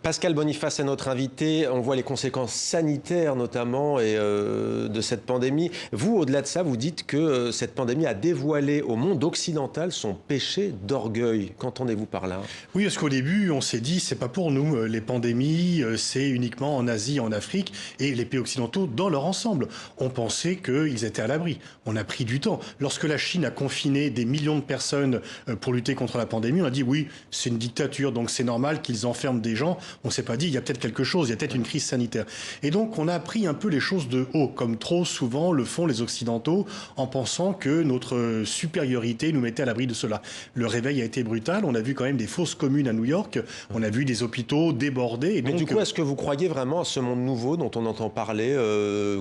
Pascal Boniface est notre invité. On voit les conséquences sanitaires notamment de cette pandémie. Vous, au-delà de ça, vous dites que cette pandémie a dévoilé au monde occidental son péché d'orgueil. Qu'entendez-vous par là? Oui, parce qu'au début, on s'est dit, c'est pas pour nous. Les pandémies, c'est uniquement en Asie, en Afrique et les pays occidentaux dans leur ensemble. On pensait qu'ils étaient à l'abri. On a pris du temps. Lorsque la Chine a confiné des millions de personnes pour lutter contre la pandémie, on a dit oui, c'est une dictature, donc c'est normal qu'ils enferment des gens. On s'est pas dit, il y a peut-être quelque chose, il y a peut-être une crise sanitaire. Et donc, on a appris un peu les choses de haut, comme trop souvent le font les Occidentaux, en pensant que notre supériorité nous mettait à l'abri de cela. Le réveil a été brutal. On a vu quand même des fausses communes à New York. On a vu des hôpitaux débordés. Et Mais donc, du coup, est-ce que vous croyez vraiment à ce monde nouveau dont on entend parler,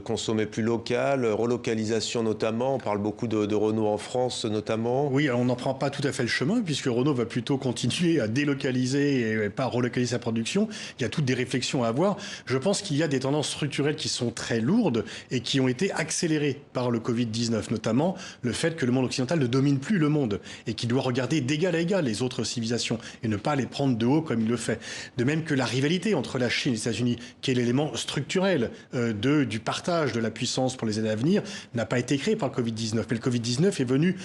consommer plus local, relocalisation notamment? On parle beaucoup de Renault en France notamment. oui, alors on n'en prend pas tout à fait le chemin, puisque Renault va plutôt continuer à délocaliser et pas relocaliser sa production. Il y a toutes des réflexions à avoir. Je pense qu'il y a des tendances structurelles qui sont très lourdes et qui ont été accélérées par le Covid-19, notamment le fait que le monde occidental ne domine plus le monde et qu'il doit regarder d'égal à égal les autres civilisations et ne pas les prendre de haut comme il le fait. De même que la rivalité entre la Chine et les États-Unis, qui est l'élément structurel du partage de la puissance pour les années à venir, n'a pas été créé par le Covid-19. Mais le Covid-19 est venu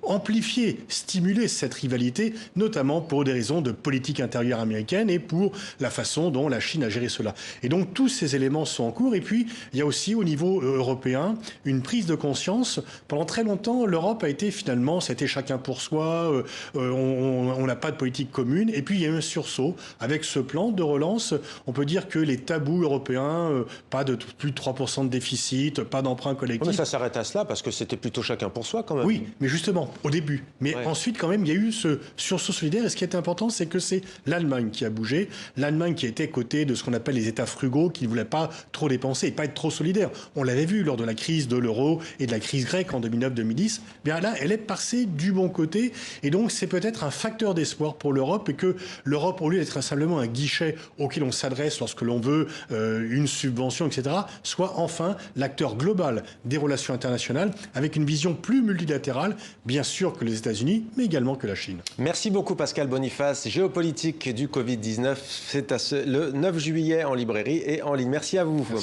amplifier, stimuler cette rivalité, notamment pour des raisons de politique intérieure américaine et pour la façon dont la Chine a géré cela. Et donc tous ces éléments sont en cours. Et puis il y a aussi au niveau européen une prise de conscience. Pendant très longtemps, l'Europe a été finalement, c'était chacun pour soi, on n'a pas de politique commune. Et puis il y a eu un sursaut avec ce plan de relance. On peut dire que les tabous européens, pas de plus de 3% de déficit, pas d'emprunt collectif. Mais ça s'arrête à cela parce que c'était plutôt chacun pour soi quand même. Oui, mais justement, au début. Mais ensuite, quand même, il y a eu ce sursaut solidaire. Et ce qui est important, c'est que c'est l'Allemagne qui a bougé. L'Allemagne qui était côté de ce qu'on appelle les États frugaux, qui ne voulaient pas trop dépenser et pas être trop solidaires. On l'avait vu lors de la crise de l'euro et de la crise grecque en 2009-2010. Bien là, elle est passée du bon côté. Et donc, c'est peut-être un facteur d'espoir pour l'Europe et que l'Europe, au lieu d'être simplement un guichet auquel on s'adresse lorsque l'on veut une subvention, etc., soit enfin l'acteur global des relations internationales avec une vision plus multilatérale, bien sûr que les États-Unis, mais également que la Chine. Merci beaucoup Pascal Boniface. Géopolitique du Covid-19, c'est le 9 juillet en librairie et en ligne. Merci à vous. Merci à vous.